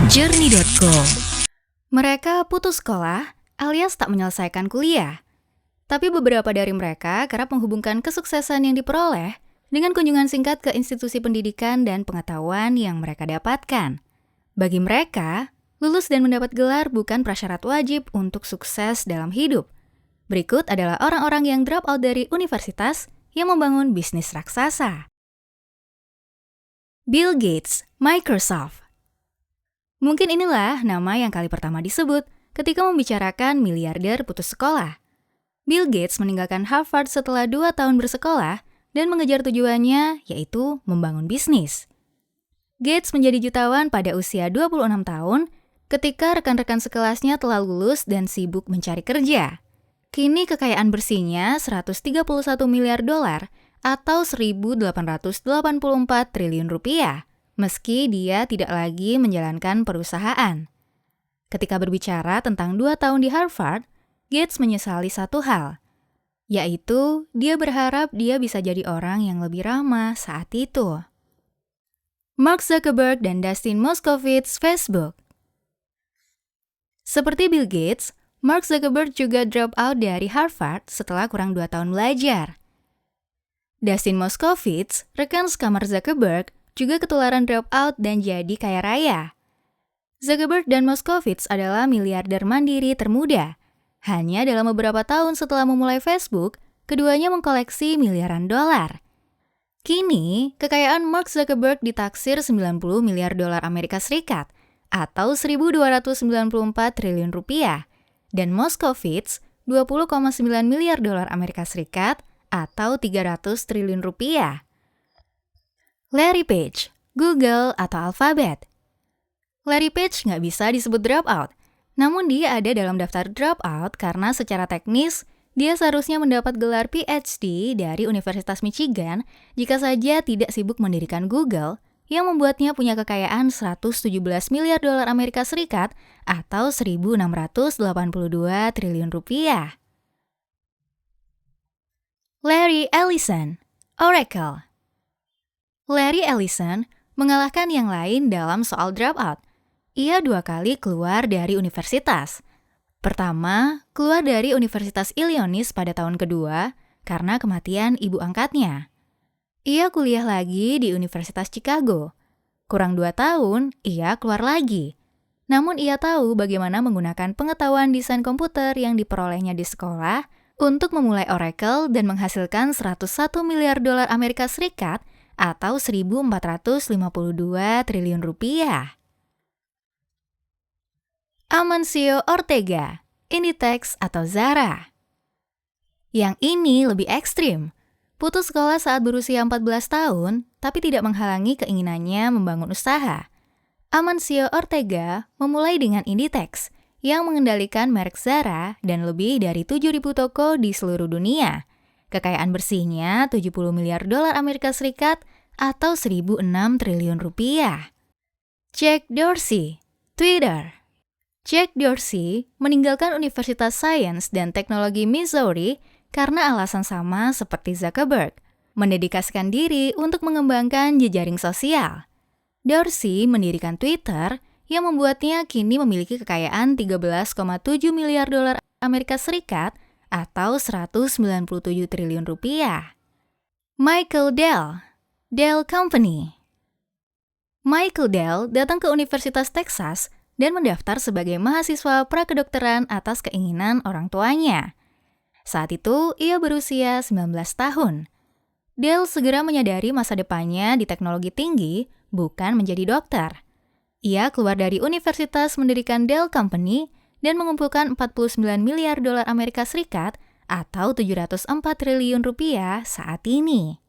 Journey.co. Mereka putus sekolah alias tak menyelesaikan kuliah. Tapi beberapa dari mereka kerap menghubungkan kesuksesan yang diperoleh dengan kunjungan singkat ke institusi pendidikan dan pengetahuan yang mereka dapatkan. Bagi mereka, lulus dan mendapat gelar bukan prasyarat wajib untuk sukses dalam hidup. Berikut adalah orang-orang yang drop out dari universitas yang membangun bisnis raksasa. Bill Gates, Microsoft. Mungkin inilah nama yang kali pertama disebut ketika membicarakan miliarder putus sekolah. Bill Gates meninggalkan Harvard setelah 2 tahun bersekolah dan mengejar tujuannya, yaitu membangun bisnis. Gates menjadi jutawan pada usia 26 tahun ketika rekan-rekan sekelasnya telah lulus dan sibuk mencari kerja. Kini kekayaan bersihnya 131 miliar dolar atau 1.884 triliun rupiah, meski dia tidak lagi menjalankan perusahaan. Ketika berbicara tentang 2 tahun di Harvard, Gates menyesali satu hal, yaitu dia berharap dia bisa jadi orang yang lebih ramah saat itu. Mark Zuckerberg dan Dustin Moskovitz, Facebook. Seperti Bill Gates, Mark Zuckerberg juga drop out dari Harvard setelah kurang 2 tahun belajar. Dustin Moskovitz, rekan sekamar Zuckerberg, juga ketularan drop out dan jadi kaya raya. Zuckerberg dan Moskovitz adalah miliarder mandiri termuda. Hanya dalam beberapa tahun setelah memulai Facebook, keduanya mengkoleksi miliaran dolar. Kini, kekayaan Mark Zuckerberg ditaksir 90 miliar dolar Amerika Serikat atau 1.294 triliun rupiah, dan Moskovitz 20,9 miliar dolar Amerika Serikat atau 300 triliun rupiah. Larry Page, Google atau Alphabet. Larry Page nggak bisa disebut dropout, namun dia ada dalam daftar dropout karena secara teknis, dia seharusnya mendapat gelar PhD dari Universitas Michigan jika saja tidak sibuk mendirikan Google yang membuatnya punya kekayaan 117 miliar dolar Amerika Serikat atau 1.682 triliun rupiah. Larry Ellison, Oracle. Larry Ellison mengalahkan yang lain dalam soal dropout. Ia 2 kali keluar dari universitas. Pertama, keluar dari Universitas Illinois pada tahun kedua karena kematian ibu angkatnya. Ia kuliah lagi di Universitas Chicago. Kurang 2 tahun, ia keluar lagi. Namun ia tahu bagaimana menggunakan pengetahuan desain komputer yang diperolehnya di sekolah untuk memulai Oracle dan menghasilkan 101 miliar dolar Amerika Serikat atau 1.452 triliun rupiah. Amancio Ortega, Inditex atau Zara. Yang ini lebih ekstrim. Putus sekolah saat berusia 14 tahun, tapi tidak menghalangi keinginannya membangun usaha. Amancio Ortega memulai dengan Inditex, yang mengendalikan merek Zara dan lebih dari 7.000 toko di seluruh dunia. Kekayaan bersihnya 70 miliar dolar Amerika Serikat atau 1.006 triliun rupiah. Jack Dorsey, Twitter. Jack Dorsey meninggalkan Universitas Sains dan Teknologi Missouri karena alasan sama seperti Zuckerberg, mendedikasikan diri untuk mengembangkan jejaring sosial. Dorsey mendirikan Twitter yang membuatnya kini memiliki kekayaan 13,7 miliar dolar Amerika Serikat atau 197 triliun rupiah. Michael Dell, Dell Company. Michael Dell datang ke Universitas Texas dan mendaftar sebagai mahasiswa prakedokteran atas keinginan orang tuanya. Saat itu, ia berusia 19 tahun. Dell segera menyadari masa depannya di teknologi tinggi, bukan menjadi dokter. Ia keluar dari universitas mendirikan Dell Company dan mengumpulkan 49 miliar dolar Amerika Serikat atau 704 triliun rupiah saat ini.